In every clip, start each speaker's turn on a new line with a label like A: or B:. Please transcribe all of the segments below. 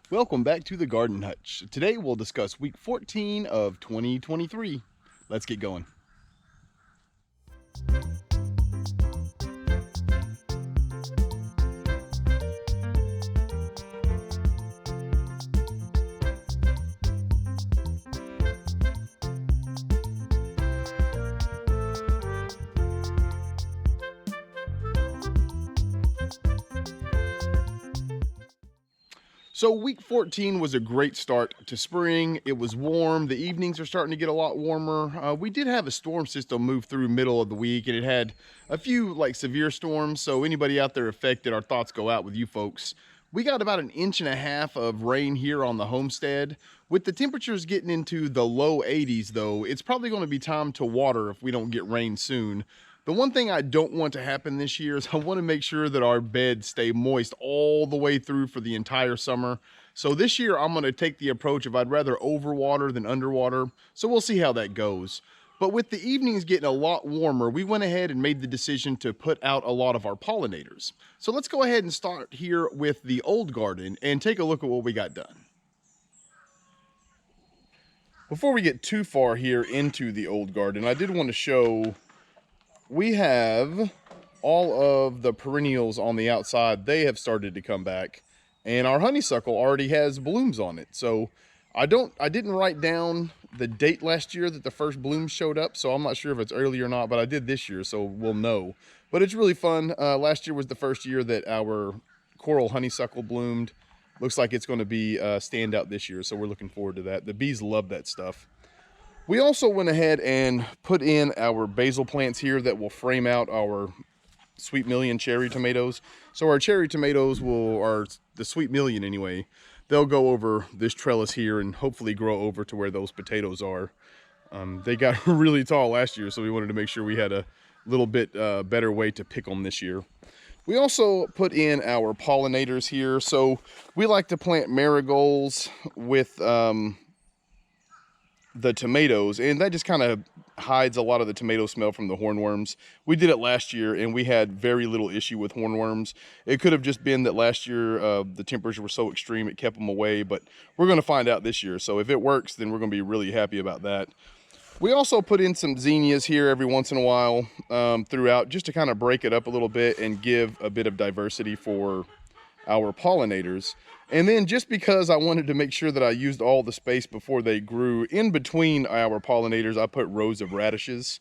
A: Welcome back to the Garden Hutch. Today we'll discuss week 14 of 2023. Let's get going. So week 14 was a great start to spring. It was warm. The evenings are starting to get a lot warmer. We did have a storm system move through middle of the week, and it had a few severe storms. So anybody out there affected, our thoughts go out with you folks. We got about 1.5 inches of rain here on the Homestead. With the temperatures getting into the low 80s though, it's probably going to be time to water if we don't get rain soon. The one thing I don't want to happen this year is I want to make sure that our beds stay moist all the way through for the entire summer. So this year I'm going to take the approach of I'd rather overwater than underwater. So we'll see how that goes. But with the evenings getting a lot warmer, we went ahead and made the decision to put out a lot of our pollinators. So let's go ahead and start here with the old garden and take a look at what we got done. Before we get too far here into the old garden, I did want to show we have all of the perennials on the outside. They have started to come back, and our honeysuckle already has blooms on it. So I didn't write down the date last year that the first blooms showed up, so I'm not sure if it's early or not, but I did this year, so we'll know. But it's really fun. Last year was the first year that our coral honeysuckle bloomed. Looks like it's going to be a standout this year, so we're looking forward to that. The bees love that stuff. We also went ahead and put in our basil plants here that will frame out our Sweet Million cherry tomatoes. So our cherry tomatoes the Sweet Million anyway, they'll go over this trellis here and hopefully grow over to where those potatoes are. They got really tall last year, so we wanted to make sure we had a little bit better way to pick them this year. We also put in our pollinators here. So we like to plant marigolds with the tomatoes, and that just kind of hides a lot of the tomato smell from the hornworms. We did it last year and we had very little issue with hornworms. It could have just been that last year the temperatures were so extreme it kept them away, but we're going to find out this year. So if it works, then we're going to be really happy about that. We also put in some zinnias here every once in a while throughout, just to kind of break it up a little bit and give a bit of diversity for our pollinators. And then just because I wanted to make sure that I used all the space before they grew, in between our pollinators, I put rows of radishes.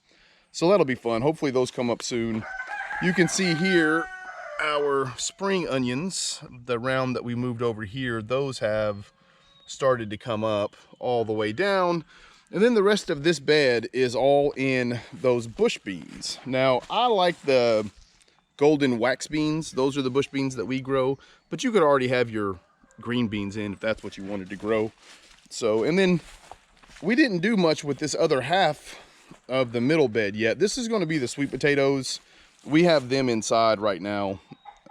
A: So that'll be fun. Hopefully those come up soon. You can see here our spring onions, the round that we moved over here, those have started to come up all the way down. And then the rest of this bed is all in those bush beans. Now, I like the golden wax beans. Those are the bush beans that we grow, but you could already have your green beans in if that's what you wanted to grow. So, and then we didn't do much with this other half of the middle bed yet. This is going to be the sweet potatoes. We have them inside right now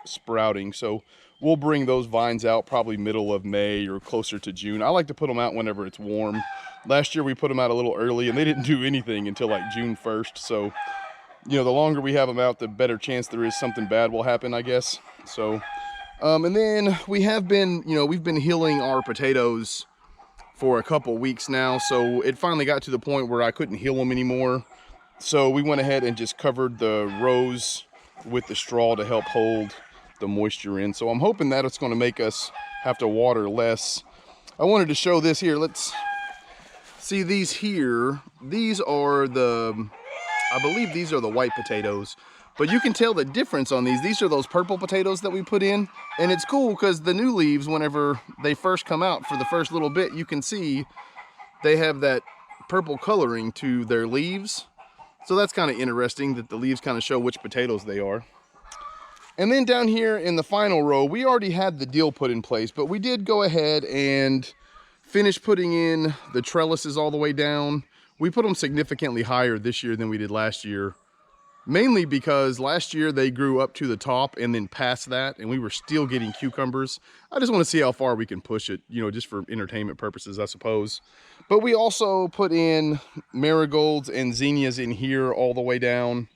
A: sprouting, so we'll bring those vines out probably middle of May or closer to June. I like to put them out whenever it's warm. Last year we put them out a little early and they didn't do anything until like June 1st. So, you know, the longer we have them out, the better chance there is something bad will happen, I guess. So and then we have been, we've been healing our potatoes for a couple weeks now. So it finally got to the point where I couldn't heal them anymore. So we went ahead and just covered the rows with the straw to help hold the moisture in. So I'm hoping that it's going to make us have to water less. I wanted to show this here. Let's see these here. These are I believe these are the white potatoes. But you can tell the difference on these. These are those purple potatoes that we put in. And it's cool because the new leaves, whenever they first come out for the first little bit, you can see they have that purple coloring to their leaves. So that's kind of interesting that the leaves kind of show which potatoes they are. And then down here in the final row, we already had the deal put in place, but we did go ahead and finish putting in the trellises all the way down. We put them significantly higher this year than we did last year. Mainly because last year they grew up to the top and then past that, and we were still getting cucumbers. I just want to see how far we can push it, just for entertainment purposes, I suppose. But we also put in marigolds and zinnias in here all the way down,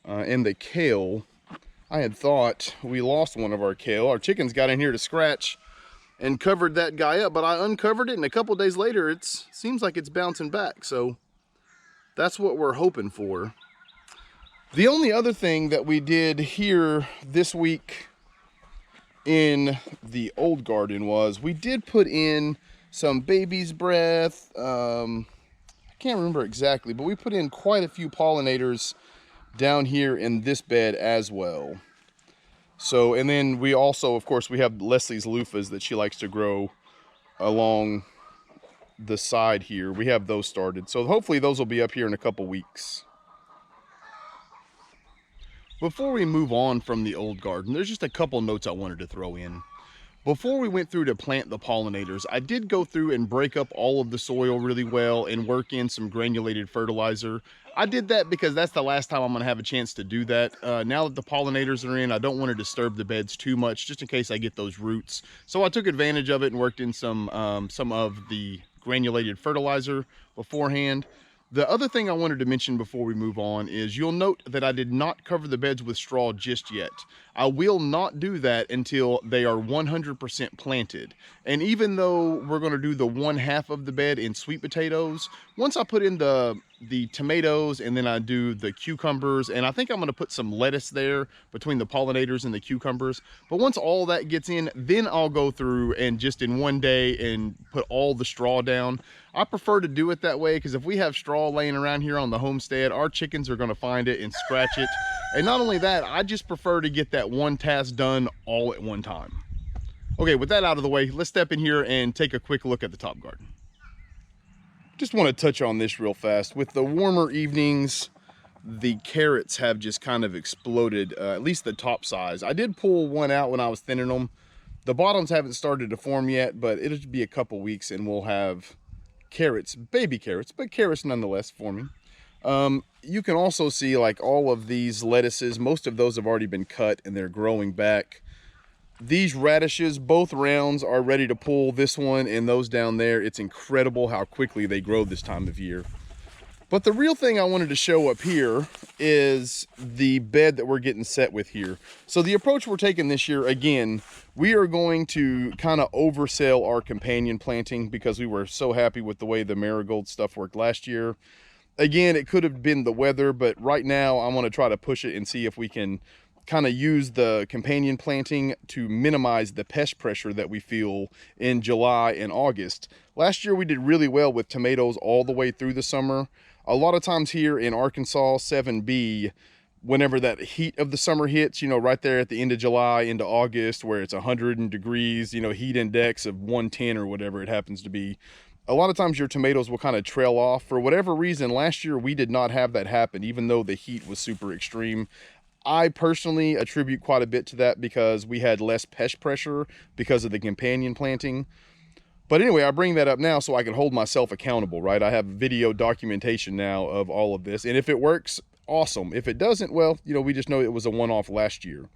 A: and the kale. I had thought we lost one of our kale. Our chickens got in here to scratch and covered that guy up, but I uncovered it, and a couple days later, it seems like it's bouncing back. So that's what we're hoping for. The only other thing that we did here this week in the old garden was we did put in some baby's breath. I can't remember exactly, but we put in quite a few pollinators down here in this bed as well. So, and then we also, of course, we have Leslie's loofahs that she likes to grow along the side here. We have those started. So hopefully those will be up here in a couple weeks. Before we move on from the old garden, there's just a couple notes I wanted to throw in. Before we went through to plant the pollinators, I did go through and break up all of the soil really well and work in some granulated fertilizer. I did that because that's the last time I'm going to have a chance to do that. Now that the pollinators are in, I don't want to disturb the beds too much, just in case I get those roots. So I took advantage of it and worked in some of the granulated fertilizer beforehand. The other thing I wanted to mention before we move on is you'll note that I did not cover the beds with straw just yet. I will not do that until they are 100% planted. And even though we're going to do the 1/2 of the bed in sweet potatoes, once I put in the tomatoes and then I do the cucumbers, and I think I'm going to put some lettuce there between the pollinators and the cucumbers. But once all that gets in, then I'll go through and just in one day and put all the straw down. I prefer to do it that way because if we have straw laying around here on the homestead, our chickens are going to find it and scratch it. And not only that, I just prefer to get that one task done all at one time. Okay, with that out of the way, let's step in here and take a quick look at the top garden. Just want to touch on this real fast. With the warmer evenings, the carrots have just kind of exploded, at least the top size. I did pull one out when I was thinning them. The bottoms haven't started to form yet, but it'll be a couple weeks and we'll have carrots, baby carrots, but carrots nonetheless forming. You can also see like all of these lettuces, most of those have already been cut and they're growing back. These radishes, both rounds are ready to pull. This one and those down there, it's incredible how quickly they grow this time of year. But the real thing I wanted to show up here is the bed that we're getting set with here. So the approach we're taking this year, again, we are going to kind of oversell our companion planting because we were so happy with the way the marigold stuff worked last year. Again, it could have been the weather, but right now I want to try to push it and see if we can kind of use the companion planting to minimize the pest pressure that we feel in July and August. Last year we did really well with tomatoes all the way through the summer. A lot of times here in Arkansas 7B, whenever that heat of the summer hits, you know, right there at the end of July into August where it's 100 degrees, you know, heat index of 110 or whatever it happens to be, a lot of times your tomatoes will kind of trail off. For whatever reason, last year we did not have that happen, even though the heat was super extreme. I personally attribute quite a bit to that because we had less pest pressure because of the companion planting. But anyway, I bring that up now so I can hold myself accountable, right? I have video documentation now of all of this. And if it works, awesome. If it doesn't, well, you know, we just know it was a one-off last year.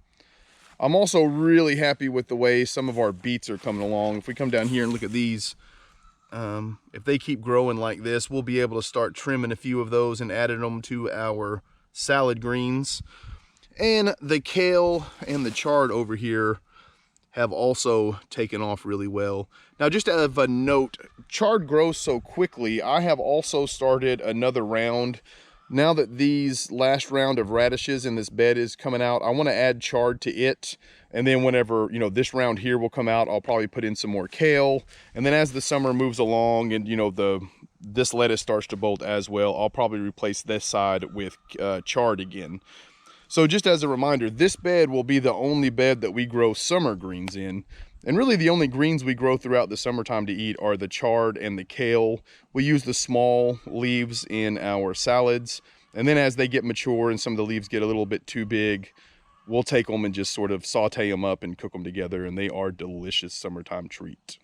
A: I'm also really happy with the way some of our beets are coming along. If we come down here and look at these, if they keep growing like this, we'll be able to start trimming a few of those and adding them to our salad greens. And the kale and the chard over here have also taken off really well. Now, just as a note, chard grows so quickly, I have also started another round. Now that these last round of radishes in this bed is coming out, I want to add chard to it. And then whenever, you know, this round here will come out, I'll probably put in some more kale. And then as the summer moves along and, you know, this lettuce starts to bolt as well, I'll probably replace this side with chard again. So just as a reminder, this bed will be the only bed that we grow summer greens in. And really the only greens we grow throughout the summertime to eat are the chard and the kale. We use the small leaves in our salads. And then as they get mature and some of the leaves get a little bit too big, we'll take them and just sort of saute them up and cook them together. And they are delicious summertime treat.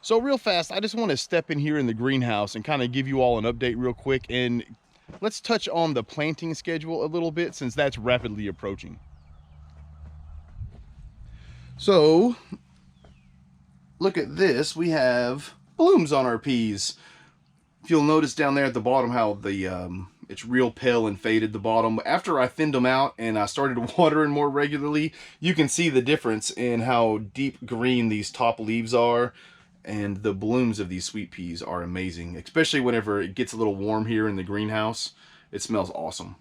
A: So real fast, I just want to step in here in the greenhouse and kind of give you all an update real quick. And let's touch on the planting schedule a little bit since that's rapidly approaching. So, look at this. We have blooms on our peas. If you'll notice down there at the bottom how It's real pale and faded, the bottom. After I thinned them out and I started watering more regularly, you can see the difference in how deep green these top leaves are. And the blooms of these sweet peas are amazing, especially whenever it gets a little warm here in the greenhouse. It smells awesome.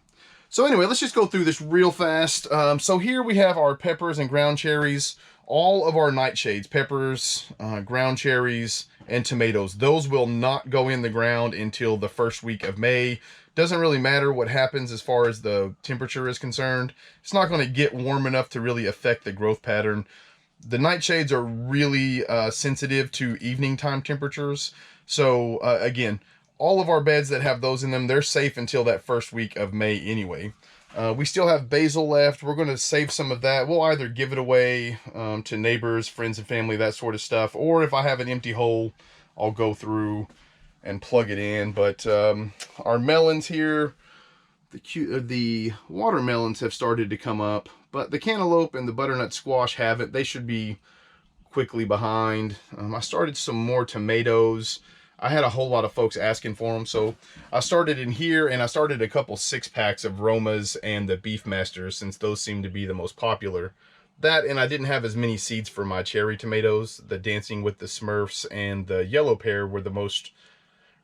A: So anyway, let's just go through this real fast. So here we have our peppers and ground cherries, all of our nightshades, peppers, ground cherries, and tomatoes. Those will not go in the ground until the first week of May. Doesn't really matter what happens as far as the temperature is concerned. It's not going to get warm enough to really affect the growth pattern. The nightshades are really sensitive to evening time temperatures. So again, all of our beds that have those in them, they're safe until that first week of May anyway. We still have basil left. We're going to save some of that. We'll either give it away to neighbors, friends and family, that sort of stuff. Or if I have an empty hole, I'll go through and plug it in. But our melons here, the watermelons have started to come up. But the cantaloupe and the butternut squash haven't. They should be quickly behind. I started some more tomatoes. I had a whole lot of folks asking for them, so I started in here, and I started a couple 6-packs of Romas and the Beefmasters, since those seem to be the most popular. That, and I didn't have as many seeds for my cherry tomatoes. The Dancing with the Smurfs and the Yellow Pear were the most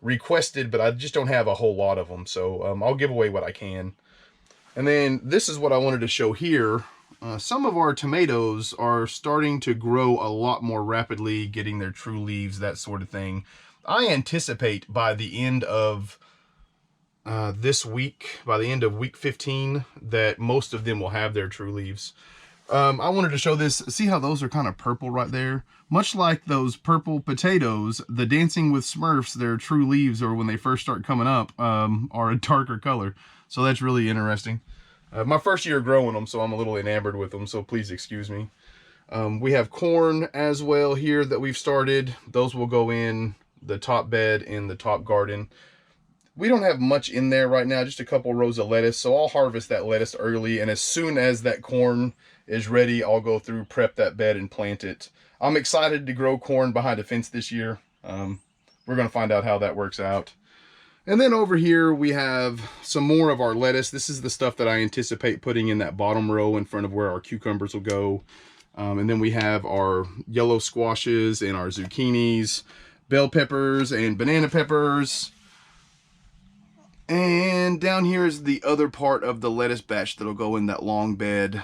A: requested, but I just don't have a whole lot of them, so I'll give away what I can. And then this is what I wanted to show here. Some of our tomatoes are starting to grow a lot more rapidly, getting their true leaves, that sort of thing. I anticipate by the end of this week, by the end of week 15, that most of them will have their true leaves. I wanted to show this. See how those are kind of purple right there? Much like those purple potatoes, the Dancing with Smurfs, their true leaves, or when they first start coming up, are a darker color. So that's really interesting. My first year growing them, so I'm a little enamored with them, so please excuse me. We have corn as well here that we've started. Those will go in the top bed in the top garden. We don't have much in there right now, just a couple rows of lettuce, so I'll harvest that lettuce early, and as soon as that corn is ready, I'll go through, prep that bed, and plant it. I'm excited to grow corn behind a fence this year. We're going to find out how that works out. And then over here we have some more of our lettuce. This is the stuff that I anticipate putting in that bottom row in front of where our cucumbers will go. And then we have our yellow squashes and our zucchinis, bell peppers and banana peppers. And down here is the other part of the lettuce batch that'll go in that long bed.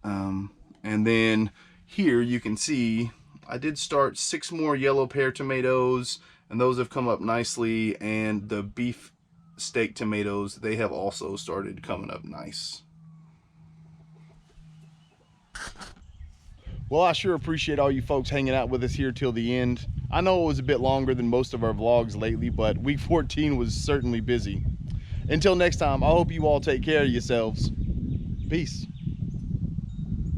A: And then here you can see I did start 6 more yellow pear tomatoes, and those have come up nicely. And the beef steak tomatoes, they have also started coming up nice. Well, I sure appreciate all you folks hanging out with us here till the end. I know it was a bit longer than most of our vlogs lately, but week 14 was certainly busy. Until next time, I hope you all take care of yourselves. Peace.